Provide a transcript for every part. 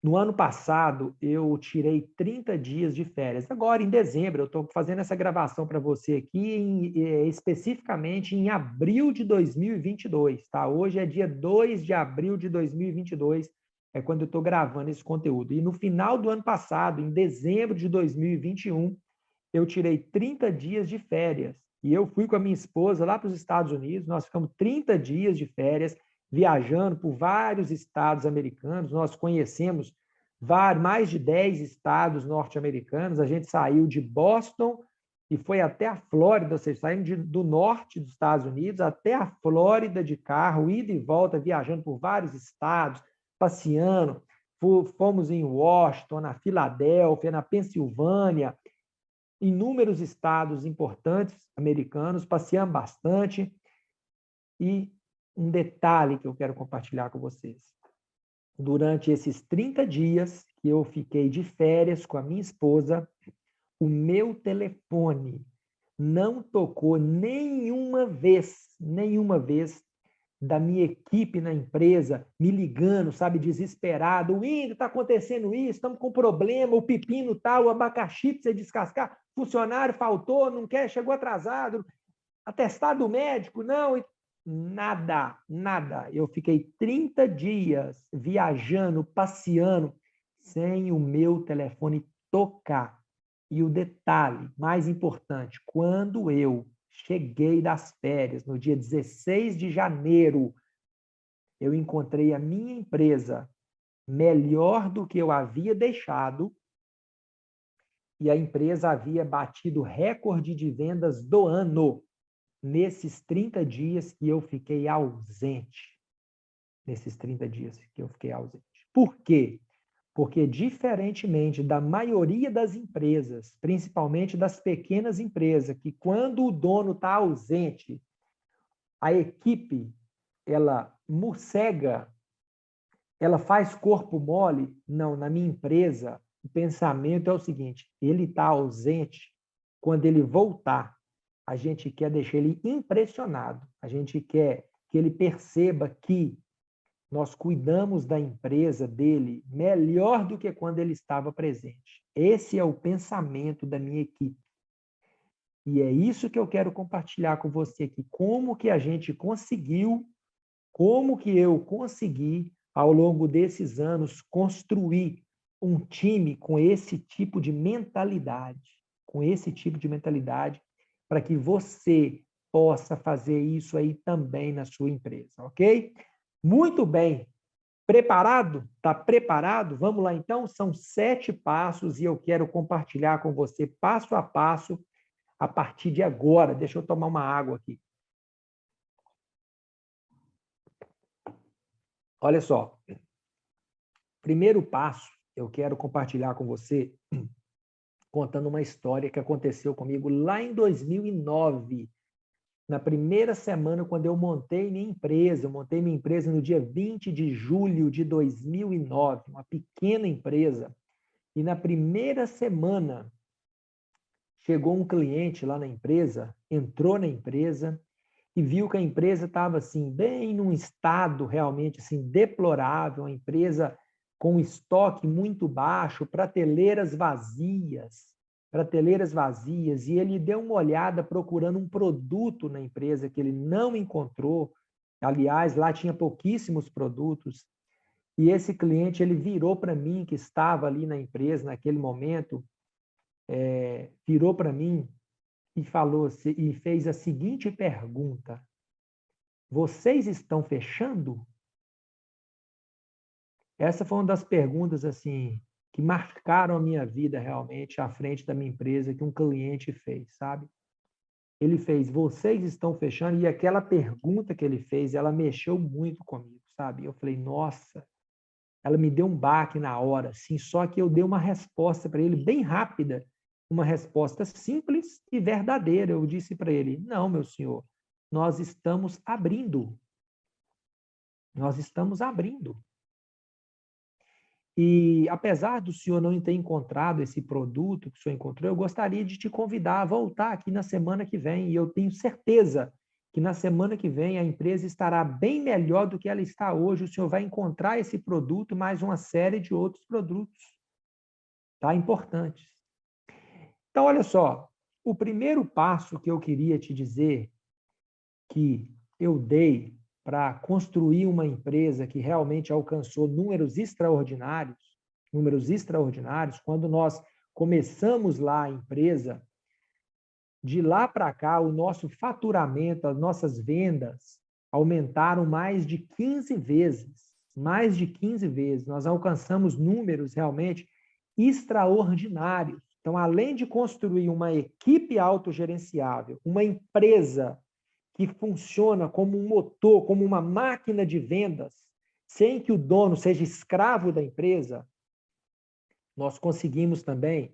No ano passado, eu tirei 30 dias de férias. Agora, em dezembro, eu estou fazendo essa gravação para você aqui, especificamente em abril de 2022, tá? Hoje é dia 2 de abril de 2022, é quando eu estou gravando esse conteúdo. E no final do ano passado, em dezembro de 2021, eu tirei 30 dias de férias. E eu fui com a minha esposa lá para os Estados Unidos, nós ficamos 30 dias de férias, viajando por vários estados americanos, nós conhecemos mais de 10 estados norte-americanos, a gente saiu de Boston e foi até a Flórida, ou seja, saímos do norte dos Estados Unidos até a Flórida de carro, ida e volta, viajando por vários estados, passeando, fomos em Washington, na Filadélfia, na Pensilvânia, inúmeros estados importantes americanos, passeamos bastante. E um detalhe que eu quero compartilhar com vocês. Durante esses 30 dias que eu fiquei de férias com a minha esposa, o meu telefone não tocou nenhuma vez da minha equipe na empresa me ligando, sabe, desesperado. Windows, está acontecendo isso, estamos com problema, o pepino tá, o abacaxi precisa descascar, funcionário faltou, não quer, chegou atrasado, atestado médico, não, nada, nada. Eu fiquei 30 dias viajando, passeando, sem o meu telefone tocar. E o detalhe mais importante, quando eu cheguei das férias, no dia 16 de janeiro, eu encontrei a minha empresa melhor do que eu havia deixado, e a empresa havia batido recorde de vendas do ano nesses 30 dias que eu fiquei ausente. Nesses 30 dias que eu fiquei ausente. Por quê? Porque, diferentemente da maioria das empresas, principalmente das pequenas empresas, que quando o dono está ausente, a equipe, ela morcega, ela faz corpo mole. Não, na minha empresa, o pensamento é o seguinte: ele está ausente, quando ele voltar, a gente quer deixar ele impressionado, a gente quer que ele perceba que nós cuidamos da empresa dele melhor do que quando ele estava presente. Esse é o pensamento da minha equipe. E é isso que eu quero compartilhar com você aqui. Como que a gente conseguiu, como que eu consegui, ao longo desses anos, construir um time com esse tipo de mentalidade, para que você possa fazer isso aí também na sua empresa, ok? Muito bem. Preparado? Está preparado? Vamos lá, então? São 7 passos e eu quero compartilhar com você passo a passo a partir de agora. Deixa eu tomar uma água aqui. Olha só. Primeiro passo, eu quero compartilhar com você contando uma história que aconteceu comigo lá em 2009. Na primeira semana, quando eu montei minha empresa, eu montei minha empresa no dia 20 de julho de 2009, uma pequena empresa. E na primeira semana, chegou um cliente lá na empresa, entrou na empresa e viu que a empresa estava assim, bem num estado realmente assim, deplorável, uma empresa com estoque muito baixo, prateleiras vazias, e ele deu uma olhada procurando um produto na empresa que ele não encontrou. Aliás, lá tinha pouquíssimos produtos. E esse cliente, ele virou para mim, que estava ali na empresa naquele momento, virou para mim e falou e fez a seguinte pergunta: vocês estão fechando? Essa foi uma das perguntas assim que marcaram a minha vida realmente à frente da minha empresa, que um cliente fez, sabe? Ele fez: vocês estão fechando? E aquela pergunta que ele fez, ela mexeu muito comigo, sabe? Eu falei: nossa, ela me deu um baque na hora, assim, só que eu dei uma resposta para ele bem rápida, uma resposta simples e verdadeira. Eu disse para ele: não, meu senhor, nós estamos abrindo. Nós estamos abrindo. E apesar do senhor não ter encontrado esse produto que o senhor encontrou, eu gostaria de te convidar a voltar aqui na semana que vem. E eu tenho certeza que na semana que vem a empresa estará bem melhor do que ela está hoje. O senhor vai encontrar esse produto, mais uma série de outros produtos, tá? Importantes. Então, olha só, o primeiro passo que eu queria te dizer que eu dei para construir uma empresa que realmente alcançou números extraordinários, quando nós começamos lá a empresa, de lá para cá, o nosso faturamento, as nossas vendas aumentaram mais de 15 vezes. Mais de 15 vezes. Nós alcançamos números realmente extraordinários. Então, além de construir uma equipe autogerenciável, uma empresa que funciona como um motor, como uma máquina de vendas, sem que o dono seja escravo da empresa, nós conseguimos também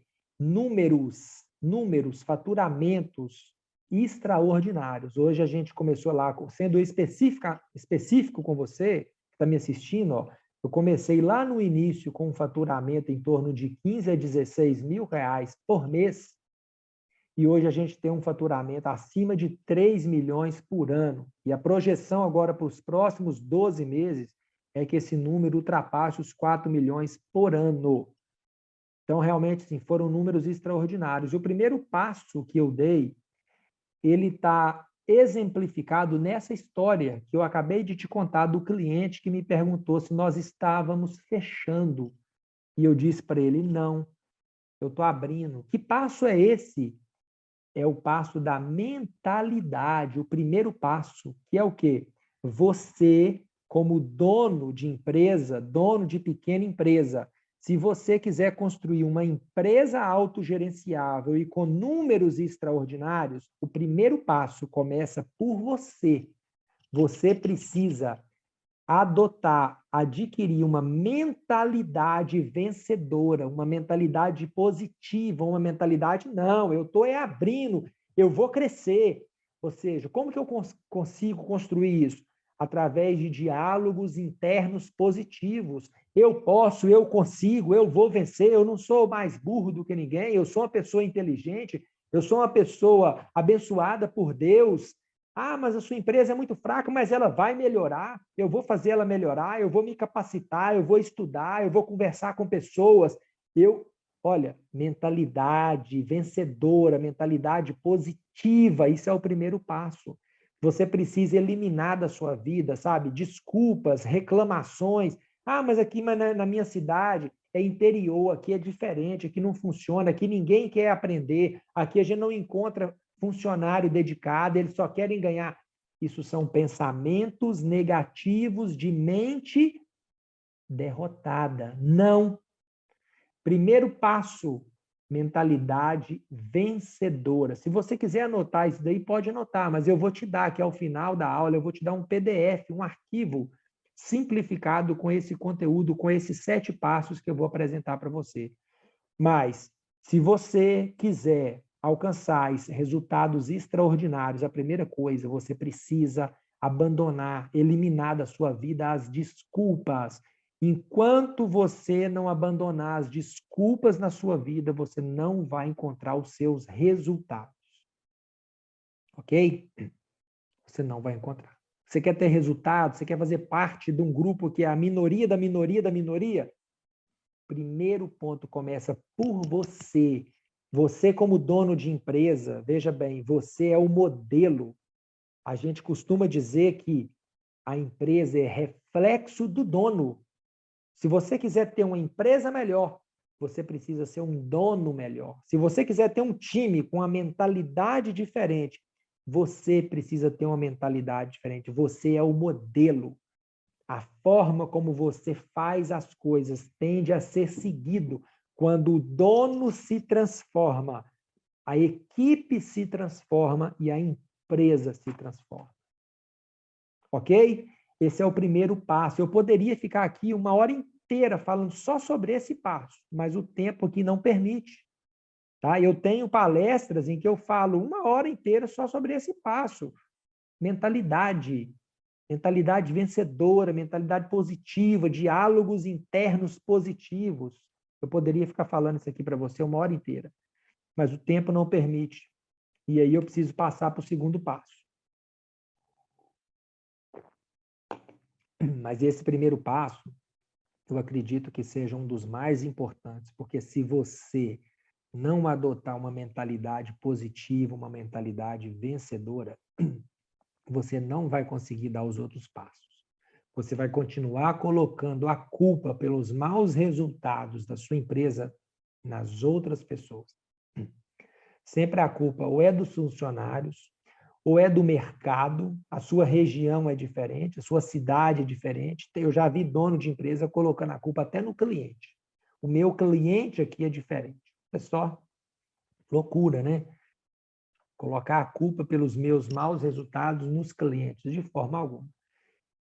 faturamentos extraordinários. Hoje a gente começou lá, sendo específico com você, que está me assistindo, ó, eu comecei lá no início com um faturamento em torno de 15 a 16 mil reais por mês, e hoje a gente tem um faturamento acima de 3 milhões por ano. E a projeção agora para os próximos 12 meses é que esse número ultrapasse os 4 milhões por ano. Então, realmente, sim, foram números extraordinários. E o primeiro passo que eu dei, ele está exemplificado nessa história que eu acabei de te contar do cliente que me perguntou se nós estávamos fechando. E eu disse para ele, não, eu estou abrindo. Que passo é esse? É o passo da mentalidade, o primeiro passo, que é o quê? Você, como dono de empresa, dono de pequena empresa, se você quiser construir uma empresa autogerenciável e com números extraordinários, o primeiro passo começa por você. Você precisa adquirir uma mentalidade vencedora, uma mentalidade positiva, uma mentalidade, não, eu estou abrindo, eu vou crescer. Ou seja, como que eu consigo construir isso? Através de diálogos internos positivos. Eu posso, eu consigo, eu vou vencer, eu não sou mais burro do que ninguém, eu sou uma pessoa inteligente, eu sou uma pessoa abençoada por Deus. Ah, mas a sua empresa é muito fraca, mas ela vai melhorar. Eu vou fazer ela melhorar, eu vou me capacitar, eu vou estudar, eu vou conversar com pessoas. Olha, mentalidade vencedora, mentalidade positiva, isso é o primeiro passo. Você precisa eliminar da sua vida, sabe? Desculpas, reclamações. Ah, mas aqui na minha cidade é interior, aqui é diferente, aqui não funciona, aqui ninguém quer aprender, aqui a gente não encontra funcionário dedicado, eles só querem ganhar. Isso são pensamentos negativos de mente derrotada. Não. Primeiro passo, mentalidade vencedora. Se você quiser anotar isso daí, pode anotar, mas eu vou te dar aqui ao final da aula, eu vou te dar um PDF, um arquivo simplificado com esse conteúdo, com esses 7 passos que eu vou apresentar para você. Mas, se você quiser alcançar resultados extraordinários, a primeira coisa, você precisa abandonar, eliminar da sua vida as desculpas. Enquanto você não abandonar as desculpas na sua vida, você não vai encontrar os seus resultados. Ok? Você não vai encontrar. Você quer ter resultado? Você quer fazer parte de um grupo que é a minoria da minoria da minoria? Primeiro ponto começa por você. Você, como dono de empresa, veja bem, você é o modelo. A gente costuma dizer que a empresa é reflexo do dono. Se você quiser ter uma empresa melhor, você precisa ser um dono melhor. Se você quiser ter um time com uma mentalidade diferente, você precisa ter uma mentalidade diferente. Você é o modelo. A forma como você faz as coisas tende a ser seguido quando o dono se transforma, a equipe se transforma e a empresa se transforma. Ok? Esse é o primeiro passo. Eu poderia ficar aqui uma hora inteira falando só sobre esse passo, mas o tempo aqui não permite. Tá? Eu tenho palestras em que eu falo uma hora inteira só sobre esse passo. Mentalidade vencedora, mentalidade positiva, diálogos internos positivos. Eu poderia ficar falando isso aqui para você uma hora inteira, mas o tempo não permite. E aí eu preciso passar para o segundo passo. Mas esse primeiro passo, eu acredito que seja um dos mais importantes, porque se você não adotar uma mentalidade positiva, uma mentalidade vencedora, você não vai conseguir dar os outros passos. Você vai continuar colocando a culpa pelos maus resultados da sua empresa nas outras pessoas. Sempre a culpa ou é dos funcionários, ou é do mercado, a sua região é diferente, a sua cidade é diferente. Eu já vi dono de empresa colocando a culpa até no cliente. O meu cliente aqui é diferente. É só loucura, né? Colocar a culpa pelos meus maus resultados nos clientes, de forma alguma.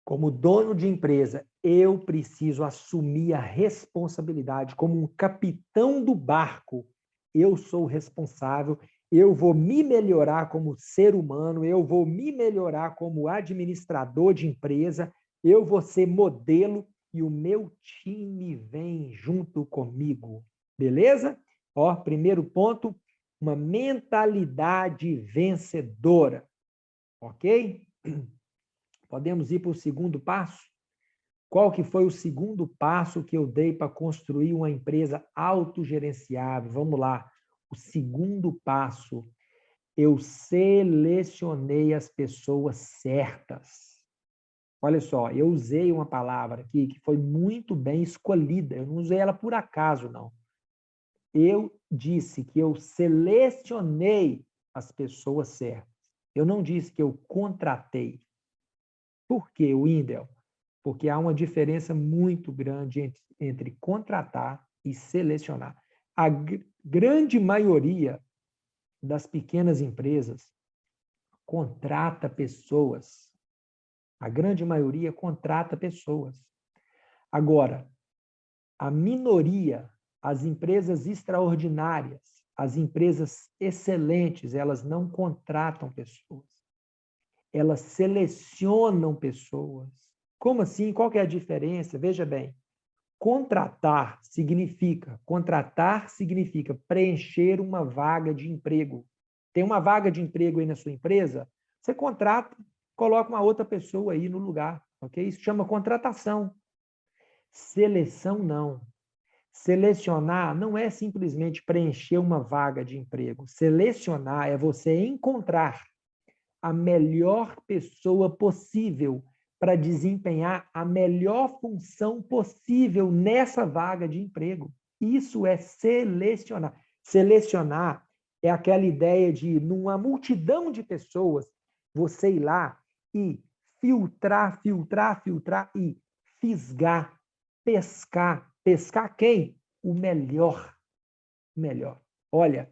Como dono de empresa, eu preciso assumir a responsabilidade. Como um capitão do barco, eu sou o responsável, eu vou me melhorar como ser humano, eu vou me melhorar como administrador de empresa, eu vou ser modelo e o meu time vem junto comigo. Beleza? Ó, primeiro ponto, uma mentalidade vencedora. Ok? Podemos ir para o segundo passo? Qual que foi o segundo passo que eu dei para construir uma empresa autogerenciável? Vamos lá. O segundo passo, eu selecionei as pessoas certas. Olha só, eu usei uma palavra aqui que foi muito bem escolhida. Eu não usei ela por acaso, não. Eu disse que eu selecionei as pessoas certas. Eu não disse que eu contratei. Por quê, Wendel? Porque há uma diferença muito grande entre contratar e selecionar. A grande maioria das pequenas empresas contrata pessoas. A grande maioria contrata pessoas. Agora, a minoria, as empresas extraordinárias, as empresas excelentes, elas não contratam pessoas. Elas selecionam pessoas. Como assim? Qual que é a diferença? Veja bem, contratar significa preencher uma vaga de emprego. Tem uma vaga de emprego aí na sua empresa? Você contrata, coloca uma outra pessoa aí no lugar, ok? Isso chama contratação. Seleção não. Selecionar não é simplesmente preencher uma vaga de emprego. Selecionar é você encontrar a melhor pessoa possível para desempenhar a melhor função possível nessa vaga de emprego. Isso é selecionar. Selecionar é aquela ideia de, numa multidão de pessoas, você ir lá e filtrar e fisgar, pescar. Pescar quem? O melhor. O melhor. Olha,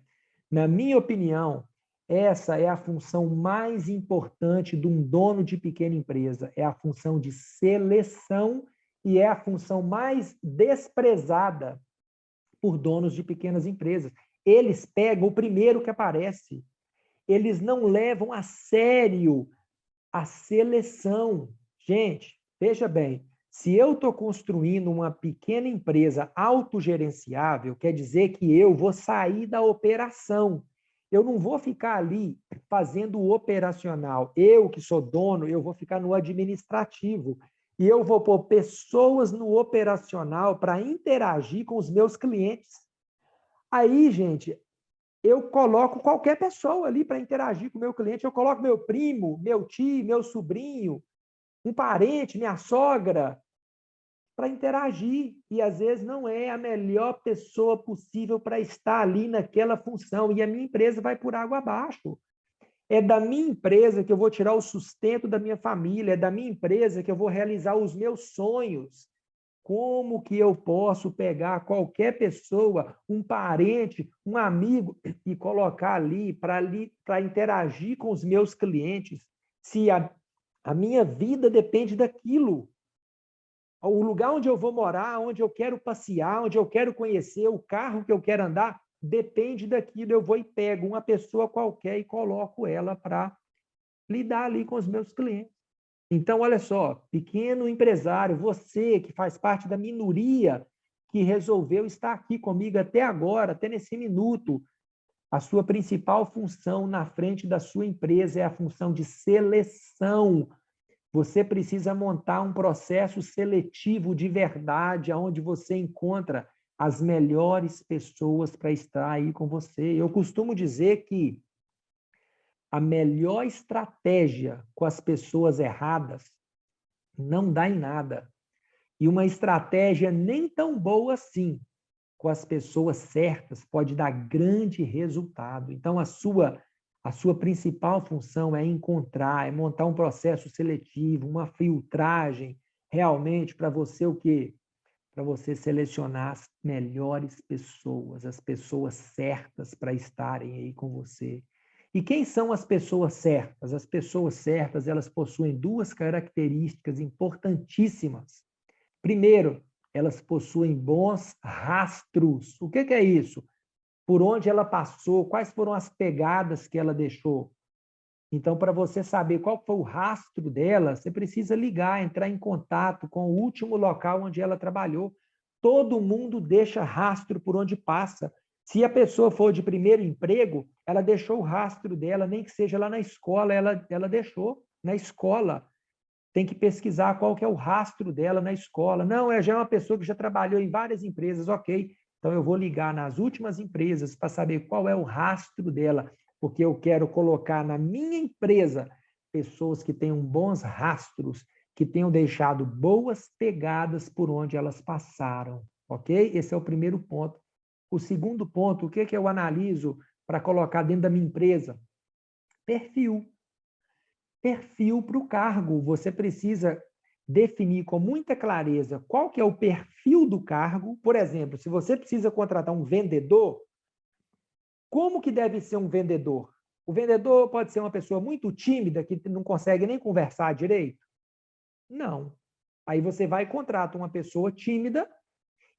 na minha opinião, essa é a função mais importante de um dono de pequena empresa, é a função de seleção e é a função mais desprezada por donos de pequenas empresas. Eles pegam o primeiro que aparece. Eles não levam a sério a seleção. Gente, veja bem, se eu estou construindo uma pequena empresa autogerenciável, quer dizer que eu vou sair da operação. Eu não vou ficar ali fazendo o operacional. Eu, que sou dono, eu vou ficar no administrativo. E eu vou pôr pessoas no operacional para interagir com os meus clientes. Aí, gente, eu coloco qualquer pessoa ali para interagir com o meu cliente. Eu coloco meu primo, meu tio, meu sobrinho, um parente, minha sogra, para interagir. E às vezes não é a melhor pessoa possível para estar ali naquela função. E a minha empresa vai por água abaixo. É da minha empresa que eu vou tirar o sustento da minha família, é da minha empresa que eu vou realizar os meus sonhos. Como que eu posso pegar qualquer pessoa, um parente, um amigo, e colocar ali para interagir com os meus clientes, se a minha vida depende daquilo? O lugar onde eu vou morar, onde eu quero passear, onde eu quero conhecer, o carro que eu quero andar, depende daquilo. Eu vou e pego uma pessoa qualquer e coloco ela para lidar ali com os meus clientes. Então, olha só, pequeno empresário, você que faz parte da minoria que resolveu estar aqui comigo até agora, até nesse minuto, a sua principal função na frente da sua empresa é a função de seleção. Você precisa montar um processo seletivo de verdade, onde você encontra as melhores pessoas para estar aí com você. Eu costumo dizer que a melhor estratégia com as pessoas erradas não dá em nada. E uma estratégia nem tão boa assim, com as pessoas certas, pode dar grande resultado. Então, a sua principal função é encontrar, é montar um processo seletivo, uma filtragem, realmente, para você o quê? Para você selecionar as melhores pessoas, as pessoas certas para estarem aí com você. E quem são as pessoas certas? As pessoas certas, elas possuem duas características importantíssimas. Primeiro, elas possuem bons rastros. O que é isso? Por onde ela passou, quais foram as pegadas que ela deixou. Então, para você saber qual foi o rastro dela, você precisa ligar, entrar em contato com o último local onde ela trabalhou. Todo mundo deixa rastro por onde passa. Se a pessoa for de primeiro emprego, ela deixou o rastro dela, nem que seja lá na escola, ela deixou na escola. Tem que pesquisar qual que é o rastro dela na escola. Não, já é uma pessoa que já trabalhou em várias empresas, ok. Então, eu vou ligar nas últimas empresas para saber qual é o rastro dela, porque eu quero colocar na minha empresa pessoas que tenham bons rastros, que tenham deixado boas pegadas por onde elas passaram, ok? Esse é o primeiro ponto. O segundo ponto, o que eu analiso para colocar dentro da minha empresa? Perfil. Perfil para o cargo. Você precisa definir com muita clareza qual que é o perfil do cargo. Por exemplo, se você precisa contratar um vendedor, como que deve ser um vendedor? O vendedor pode ser uma pessoa muito tímida, que não consegue nem conversar direito? Não. Aí você vai e contrata uma pessoa tímida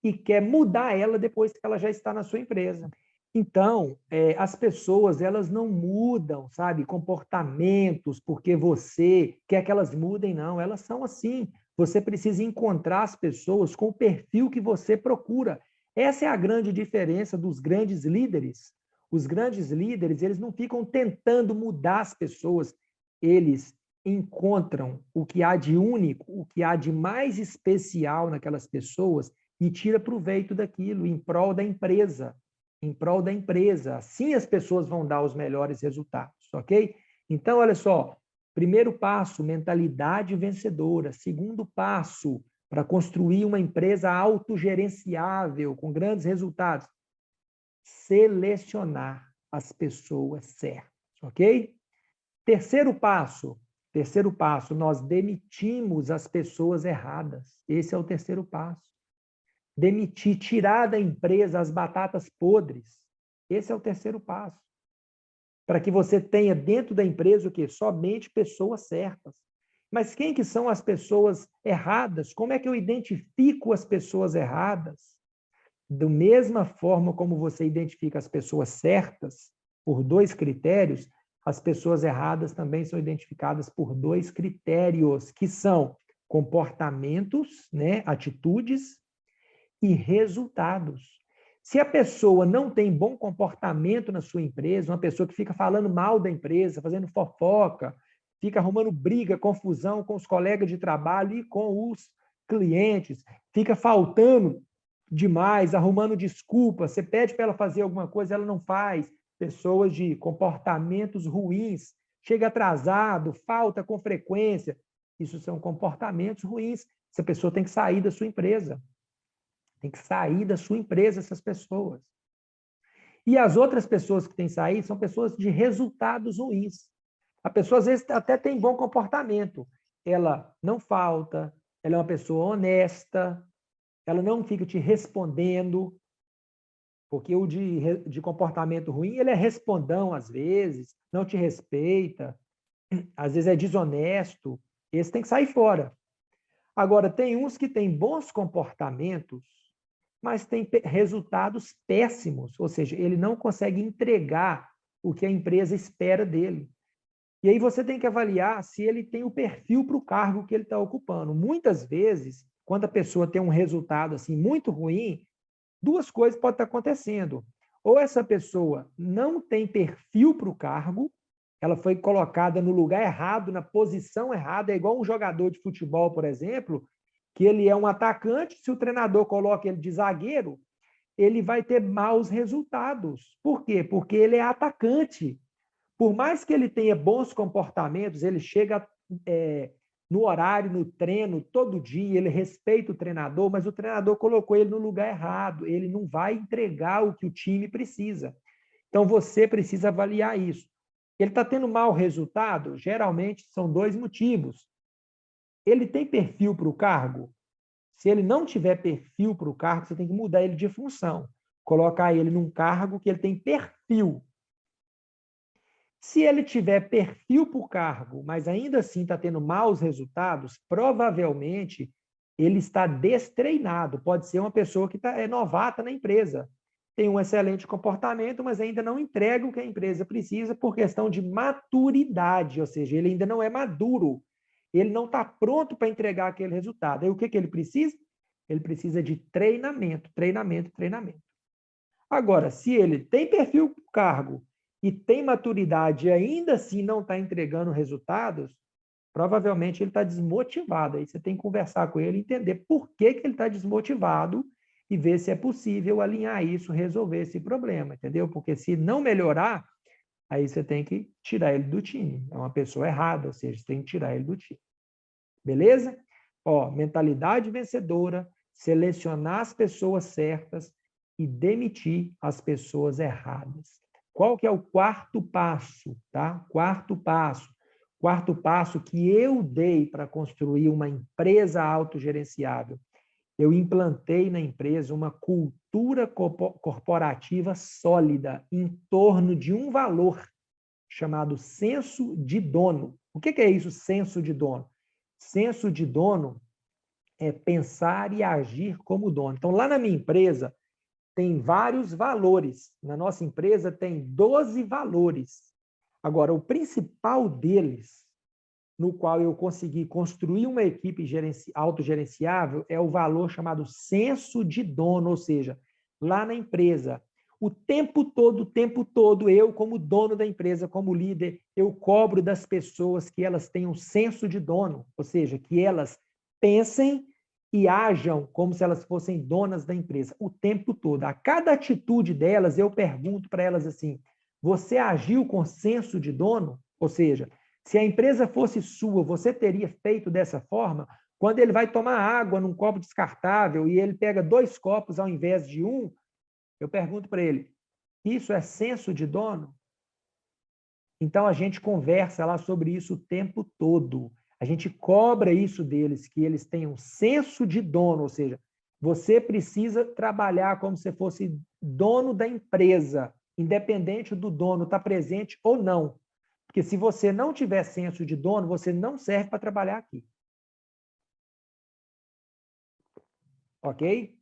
e quer mudar ela depois que ela já está na sua empresa. Então, as pessoas, elas não mudam, sabe, comportamentos porque você quer que elas mudem, não. Elas são assim. Você precisa encontrar as pessoas com o perfil que você procura. Essa é a grande diferença dos grandes líderes. Os grandes líderes, eles não ficam tentando mudar as pessoas. Eles encontram o que há de único, o que há de mais especial naquelas pessoas e tira proveito daquilo em prol da empresa. Em prol da empresa. Assim as pessoas vão dar os melhores resultados, ok? Então, olha só, primeiro passo, mentalidade vencedora. Segundo passo, para construir uma empresa autogerenciável, com grandes resultados, selecionar as pessoas certas, ok? Terceiro passo, nós demitimos as pessoas erradas. Esse é o terceiro passo. Demitir, tirar da empresa as batatas podres. Esse é o terceiro passo. Para que você tenha dentro da empresa o quê? Somente pessoas certas. Mas quem que são as pessoas erradas? Como é que eu identifico as pessoas erradas? Da mesma forma como você identifica as pessoas certas por dois critérios, as pessoas erradas também são identificadas por dois critérios, que são comportamentos, né, atitudes e resultados. Se a pessoa não tem bom comportamento na sua empresa, uma pessoa que fica falando mal da empresa, fazendo fofoca, fica arrumando briga, confusão com os colegas de trabalho e com os clientes, fica faltando demais, arrumando desculpas, você pede para ela fazer alguma coisa, ela não faz. Pessoas de comportamentos ruins, chega atrasado, falta com frequência. Isso são comportamentos ruins. Essa pessoa tem que sair da sua empresa. Tem que sair da sua empresa essas pessoas. E as outras pessoas que têm que sair são pessoas de resultados ruins. A pessoa, às vezes, até tem bom comportamento. Ela não falta, ela é uma pessoa honesta, ela não fica te respondendo, porque o de comportamento ruim, ele é respondão às vezes, não te respeita, às vezes é desonesto. Esse tem que sair fora. Agora, tem uns que têm bons comportamentos, mas tem resultados péssimos, ou seja, ele não consegue entregar o que a empresa espera dele. E aí você tem que avaliar se ele tem o perfil para o cargo que ele está ocupando. Muitas vezes, quando a pessoa tem um resultado assim muito ruim, duas coisas podem estar acontecendo. Ou essa pessoa não tem perfil para o cargo, ela foi colocada no lugar errado, na posição errada, é igual um jogador de futebol, por exemplo, que ele é um atacante, se o treinador coloca ele de zagueiro, ele vai ter maus resultados. Por quê? Porque ele é atacante. Por mais que ele tenha bons comportamentos, ele chega no horário, no treino, todo dia, ele respeita o treinador, mas o treinador colocou ele no lugar errado, ele não vai entregar o que o time precisa. Então, você precisa avaliar isso. Ele está tendo mau resultado? Geralmente, são dois motivos. Ele tem perfil para o cargo? Se ele não tiver perfil para o cargo, você tem que mudar ele de função. Colocar ele num cargo que ele tem perfil. Se ele tiver perfil para o cargo, mas ainda assim está tendo maus resultados, provavelmente ele está destreinado. Pode ser uma pessoa que é novata na empresa. Tem um excelente comportamento, mas ainda não entrega o que a empresa precisa por questão de maturidade, ou seja, ele ainda não é maduro. Ele não está pronto para entregar aquele resultado. Aí o que ele precisa? Ele precisa de treinamento, treinamento, treinamento. Agora, se ele tem perfil para o cargo e tem maturidade e ainda assim não está entregando resultados, provavelmente ele está desmotivado. Aí você tem que conversar com ele, entender por que ele está desmotivado e ver se é possível alinhar isso, resolver esse problema, entendeu? Porque se não melhorar, aí você tem que tirar ele do time. É uma pessoa errada, ou seja, você tem que tirar ele do time. Beleza? Ó, mentalidade vencedora, selecionar as pessoas certas e demitir as pessoas erradas. Qual que é o quarto passo, tá? Quarto passo. Quarto passo que eu dei para construir uma empresa autogerenciável. Eu implantei na empresa uma cultura corporativa sólida em torno de um valor chamado senso de dono. O que é isso, senso de dono? Senso de dono é pensar e agir como dono. Então, lá na minha empresa, tem vários valores. Na nossa empresa, tem 12 valores. Agora, o principal deles, no qual eu consegui construir uma equipe autogerenciável, é o valor chamado senso de dono, ou seja, lá na empresa, o tempo todo, eu, como dono da empresa, como líder, eu cobro das pessoas que elas tenham senso de dono, ou seja, que elas pensem e ajam como se elas fossem donas da empresa, o tempo todo. A cada atitude delas, eu pergunto para elas assim, você agiu com senso de dono? Ou seja, se a empresa fosse sua, você teria feito dessa forma? Quando ele vai tomar água num copo descartável e ele pega 2 copos ao invés de um, eu pergunto para ele, isso é senso de dono? Então, a gente conversa lá sobre isso o tempo todo. A gente cobra isso deles, que eles tenham senso de dono, ou seja, você precisa trabalhar como se fosse dono da empresa, independente do dono estar presente ou não. Porque se você não tiver senso de dono, você não serve para trabalhar aqui. Ok?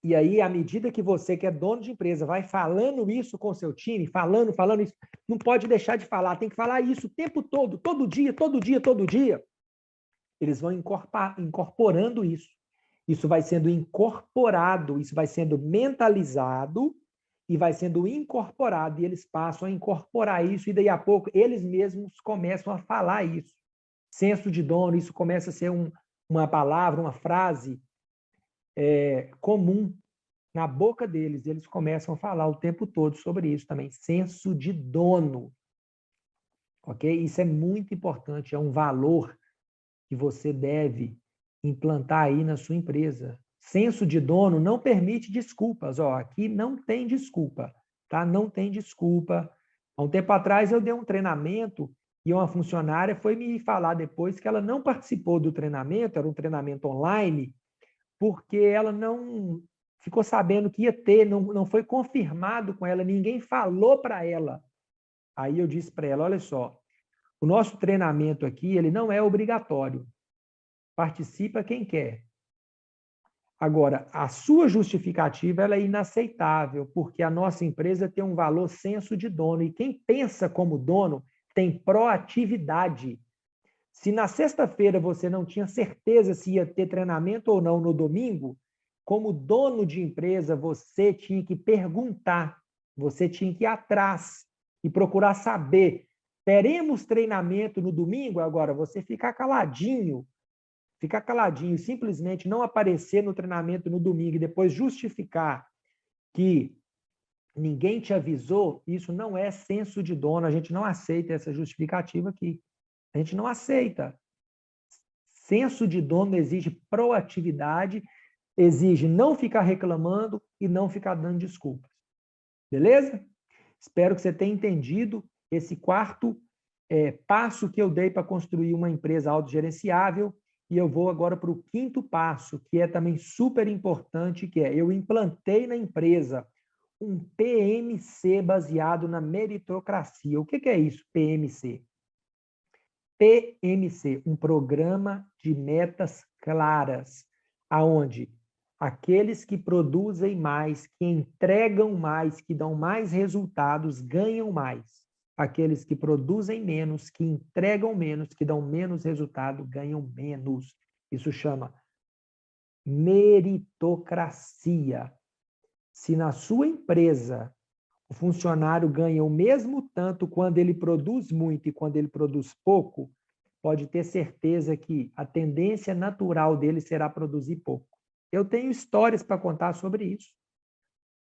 E aí, à medida que você, que é dono de empresa, vai falando isso com o seu time, falando isso, não pode deixar de falar, tem que falar isso o tempo todo, todo dia, todo dia, todo dia. Eles vão incorporando isso. Isso vai sendo incorporado, isso vai sendo mentalizado e vai sendo incorporado, e eles passam a incorporar isso, e daí a pouco eles mesmos começam a falar isso. Senso de dono, isso começa a ser uma palavra, uma frase comum na boca deles. Eles começam a falar o tempo todo sobre isso também. Senso de dono. Ok? Isso é muito importante, é um valor que você deve implantar aí na sua empresa. Senso de dono não permite desculpas. Ó, aqui não tem desculpa, tá? Não tem desculpa. Há um tempo atrás eu dei um treinamento e uma funcionária foi me falar depois que ela não participou do treinamento, era um treinamento online, porque ela não ficou sabendo que ia ter, não foi confirmado com ela, ninguém falou para ela. Aí eu disse para ela, olha só, o nosso treinamento aqui, ele não é obrigatório. Participa quem quer. Agora, a sua justificativa ela é inaceitável, porque a nossa empresa tem um valor senso de dono, e quem pensa como dono tem proatividade. Se na sexta-feira você não tinha certeza se ia ter treinamento ou não no domingo, como dono de empresa, você tinha que perguntar, você tinha que ir atrás e procurar saber Teremos treinamento no domingo? Agora, você ficar caladinho, simplesmente não aparecer no treinamento no domingo e depois justificar que ninguém te avisou, isso não é senso de dono, a gente não aceita essa justificativa aqui. A gente não aceita. Senso de dono exige proatividade, exige não ficar reclamando e não ficar dando desculpas. Beleza? Espero que você tenha entendido esse quarto passo que eu dei para construir uma empresa autogerenciável, e eu vou agora para o quinto passo, que é também super importante, que é eu implantei na empresa um PMC baseado na meritocracia. O que é isso, PMC? PMC, um programa de metas claras, aonde aqueles que produzem mais, que entregam mais, que dão mais resultados, ganham mais. Aqueles que produzem menos, que entregam menos, que dão menos resultado, ganham menos. Isso chama meritocracia. Se na sua empresa o funcionário ganha o mesmo tanto quando ele produz muito e quando ele produz pouco, pode ter certeza que a tendência natural dele será produzir pouco. Eu tenho histórias para contar sobre isso.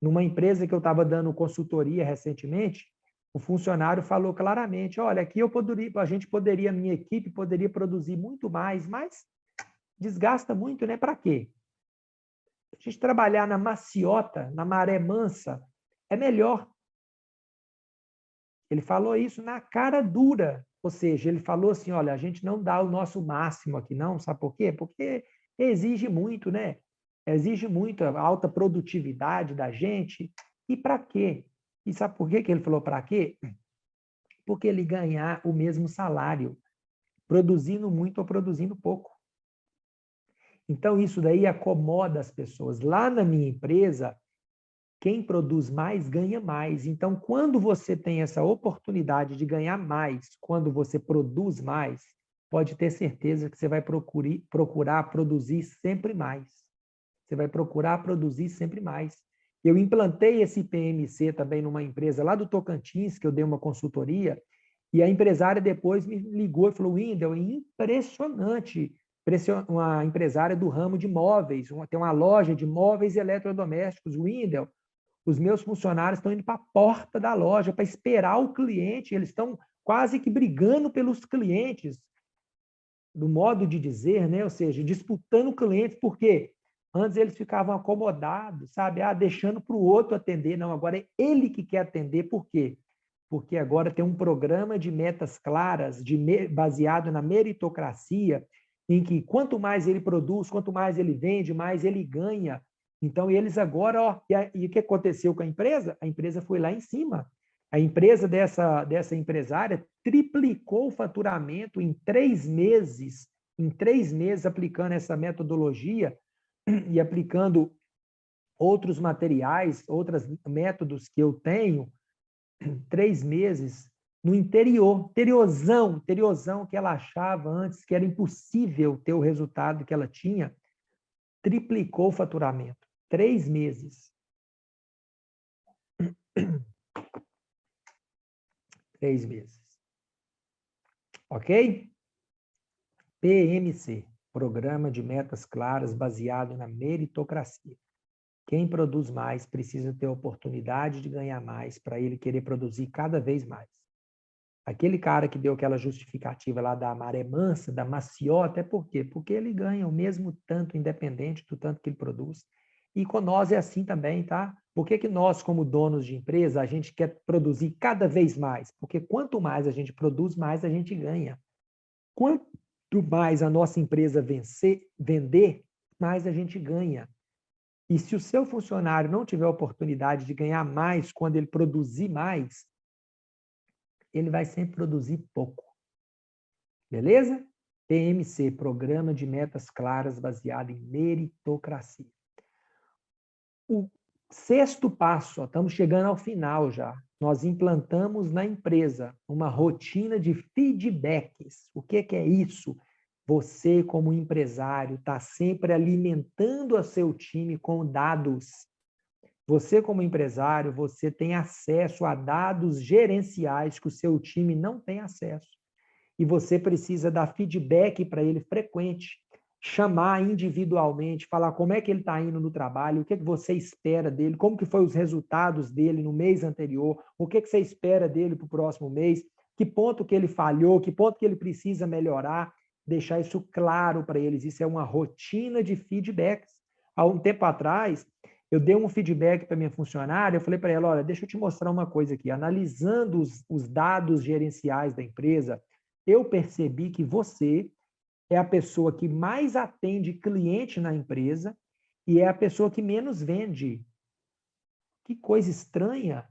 Numa empresa que eu estava dando consultoria recentemente, o funcionário falou claramente, olha, aqui a minha equipe poderia produzir muito mais, mas desgasta muito, né? Para quê? A gente trabalhar na maciota, na maré mansa, é melhor. Ele falou isso na cara dura, ou seja, ele falou assim, olha, a gente não dá o nosso máximo aqui não, sabe por quê? Porque exige muito, né? Exige muito a alta produtividade da gente. E para quê? E sabe por quê que ele falou para quê? Porque ele ganhar o mesmo salário, produzindo muito ou produzindo pouco. Então, isso daí acomoda as pessoas. Lá na minha empresa, quem produz mais, ganha mais. Então, quando você tem essa oportunidade de ganhar mais, quando você produz mais, pode ter certeza que você vai procurar produzir sempre mais. Você vai procurar produzir sempre mais. Eu implantei esse PMC também numa empresa lá do Tocantins, que eu dei uma consultoria, e a empresária depois me ligou e falou, Wendel, é impressionante. Uma empresária do ramo de móveis, tem uma loja de móveis e eletrodomésticos, Wendel, os meus funcionários estão indo para a porta da loja para esperar o cliente, eles estão quase que brigando pelos clientes, do modo de dizer, né? Ou seja, disputando clientes, porque antes eles ficavam acomodados, sabe? Deixando para o outro atender. Não, agora é ele que quer atender. Por quê? Porque agora tem um programa de metas claras, baseado na meritocracia, em que quanto mais ele produz, quanto mais ele vende, mais ele ganha. Então, eles agora, ó, e o que aconteceu com a empresa? A empresa foi lá em cima. A empresa dessa empresária triplicou o faturamento em 3 meses, aplicando essa metodologia e aplicando outros materiais, outros métodos que eu tenho, 3 meses, no interiorzão que ela achava antes que era impossível ter o resultado que ela tinha, triplicou o faturamento. 3 meses. 3 meses. Ok? PMC, Programa de Metas Claras baseado na meritocracia. Quem produz mais precisa ter a oportunidade de ganhar mais para ele querer produzir cada vez mais. Aquele cara que deu aquela justificativa lá da maré mansa, da maciota, é por quê? Porque ele ganha o mesmo tanto independente do tanto que ele produz. E com nós é assim também, tá? Por que nós, como donos de empresa, a gente quer produzir cada vez mais? Porque quanto mais a gente produz, mais a gente ganha. Quanto mais a nossa empresa vender, mais a gente ganha. E se o seu funcionário não tiver a oportunidade de ganhar mais quando ele produzir mais, ele vai sempre produzir pouco. Beleza? PMC, Programa de Metas Claras baseado em meritocracia. O sexto passo, ó, estamos chegando ao final já. Nós implantamos na empresa uma rotina de feedbacks. O que é isso? Você, como empresário, está sempre alimentando o seu time com dados. Você, como empresário, você tem acesso a dados gerenciais que o seu time não tem acesso. E você precisa dar feedback para ele frequente, chamar individualmente, falar como é que ele está indo no trabalho, o que, é que você espera dele, como que foi os resultados dele no mês anterior, o que, é que você espera dele para o próximo mês, que ponto que ele falhou, que ponto que ele precisa melhorar, deixar isso claro para eles. Isso é uma rotina de feedbacks. Há um tempo atrás, eu dei um feedback para minha funcionária, eu falei para ela, olha, deixa eu te mostrar uma coisa aqui, analisando os dados gerenciais da empresa, eu percebi que você é a pessoa que mais atende cliente na empresa e é a pessoa que menos vende. Que coisa estranha.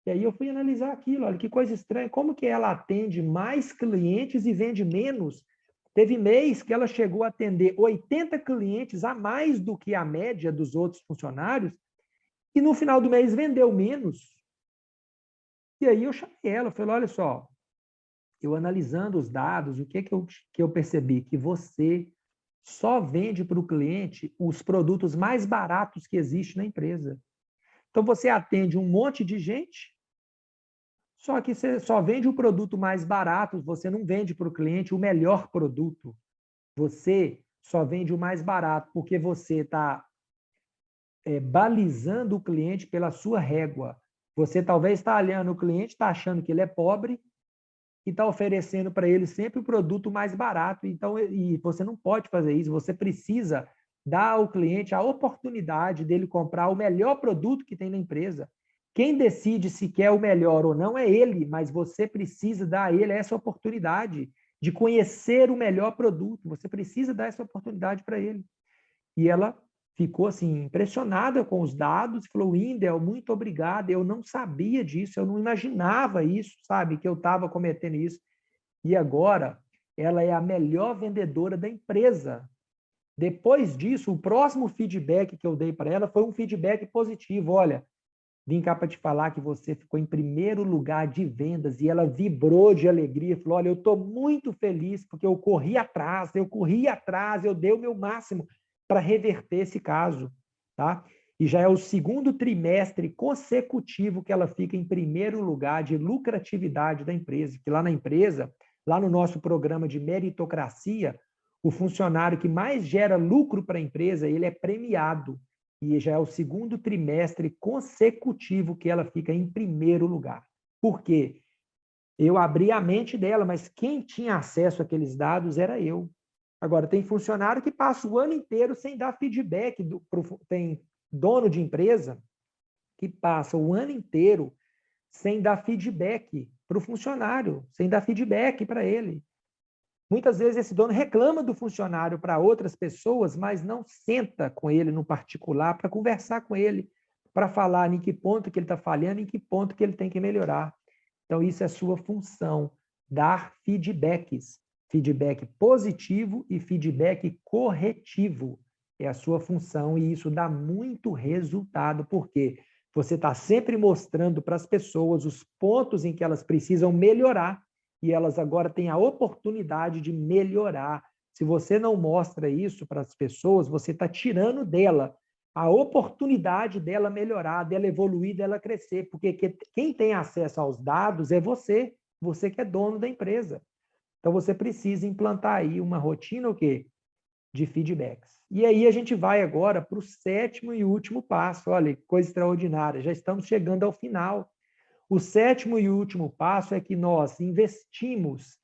E aí eu fui analisar aquilo, olha, que coisa estranha, como que ela atende mais clientes e vende menos? Teve mês que ela chegou a atender 80 clientes a mais do que a média dos outros funcionários e no final do mês vendeu menos. E aí eu chamei ela, falei, olha só, eu analisando os dados, o que eu percebi? Que você só vende para o cliente os produtos mais baratos que existem na empresa. Então, você atende um monte de gente, só que você só vende o produto mais barato, você não vende para o cliente o melhor produto. Você só vende o mais barato, porque você está balizando o cliente pela sua régua. Você talvez está olhando o cliente, está achando que ele é pobre, e está oferecendo para ele sempre o produto mais barato. Então, e você não pode fazer isso, você precisa dar ao cliente a oportunidade dele comprar o melhor produto que tem na empresa. Quem decide se quer o melhor ou não é ele, mas você precisa dar a ele essa oportunidade de conhecer o melhor produto. Você precisa dar essa oportunidade para ele. E ela ficou assim impressionada com os dados, falou: Windel, muito obrigado, eu não sabia disso, eu não imaginava isso, sabe, que eu estava cometendo isso. E agora ela é a melhor vendedora da empresa. Depois disso, o próximo feedback que eu dei para ela foi um feedback positivo. Olha, vim cá para te falar que você ficou em primeiro lugar de vendas, e ela vibrou de alegria, falou: olha, eu estou muito feliz porque eu corri atrás, eu dei o meu máximo para reverter esse caso, tá? E já é o segundo trimestre consecutivo que ela fica em primeiro lugar de lucratividade da empresa, que lá na empresa, lá no nosso programa de meritocracia, o funcionário que mais gera lucro para a empresa, ele é premiado, e já é o segundo trimestre consecutivo que ela fica em primeiro lugar. Por quê? Eu abri a mente dela, mas quem tinha acesso àqueles dados era eu. Agora, tem funcionário que passa o ano inteiro sem dar feedback. Tem dono de empresa que passa o ano inteiro sem dar feedback para o funcionário, sem dar feedback para ele. Muitas vezes esse dono reclama do funcionário para outras pessoas, mas não senta com ele no particular para conversar com ele, para falar em que ponto que ele está falhando, em que ponto que ele tem que melhorar. Então, isso é sua função, dar feedbacks. Feedback positivo e feedback corretivo. É a sua função e isso dá muito resultado, porque você está sempre mostrando para as pessoas os pontos em que elas precisam melhorar e elas agora têm a oportunidade de melhorar. Se você não mostra isso para as pessoas, você está tirando dela a oportunidade dela melhorar, dela evoluir, dela crescer, porque quem tem acesso aos dados é você, você que é dono da empresa. Então, você precisa implantar aí uma rotina o quê? De feedbacks. E aí a gente vai agora para o sétimo e último passo. Olha, coisa extraordinária, já estamos chegando ao final. O sétimo e último passo é que nós investimos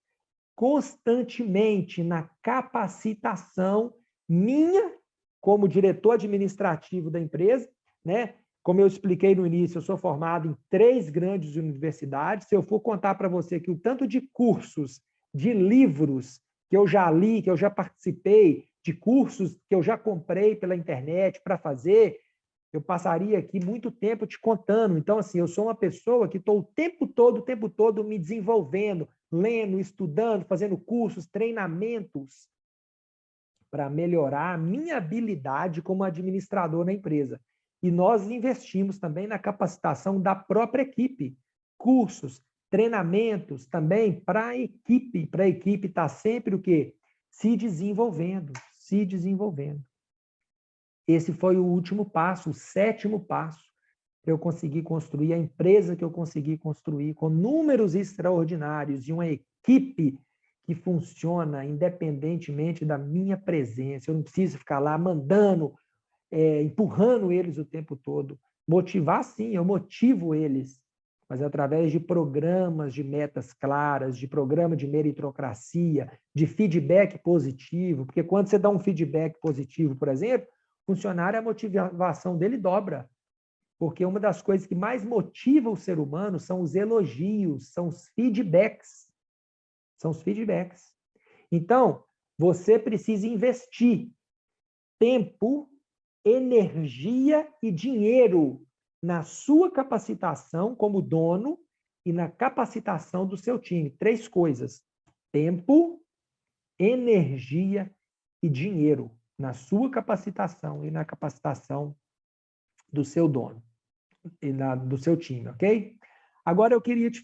constantemente na capacitação minha como diretor administrativo da empresa, né? Como eu expliquei no início, eu sou formado em 3 grandes universidades. Se eu for contar para você que o tanto de cursos, de livros que eu já li, que eu já participei, de cursos que eu já comprei pela internet para fazer, eu passaria aqui muito tempo te contando. Então, assim, eu sou uma pessoa que estou o tempo todo me desenvolvendo, lendo, estudando, fazendo cursos, treinamentos para melhorar a minha habilidade como administrador na empresa. E nós investimos também na capacitação da própria equipe, cursos, treinamentos também para a equipe estar sempre o quê? Se desenvolvendo, se desenvolvendo. Esse foi o último passo, o sétimo passo. para eu conseguir construir a empresa que eu consegui construir com números extraordinários e uma equipe que funciona independentemente da minha presença. Eu não preciso ficar lá mandando, empurrando eles o tempo todo. Motivar, sim, eu motivo eles, mas através de programas de metas claras, de programa de meritocracia, de feedback positivo, porque quando você dá um feedback positivo, por exemplo, o funcionário, a motivação dele dobra, porque uma das coisas que mais motiva o ser humano são os elogios, são os feedbacks. São os feedbacks. Então, você precisa investir tempo, energia e dinheiro na sua capacitação como dono e na capacitação do seu time. 3 coisas: tempo, energia e dinheiro na sua capacitação e na capacitação do seu dono e do seu time, ok? Agora eu queria te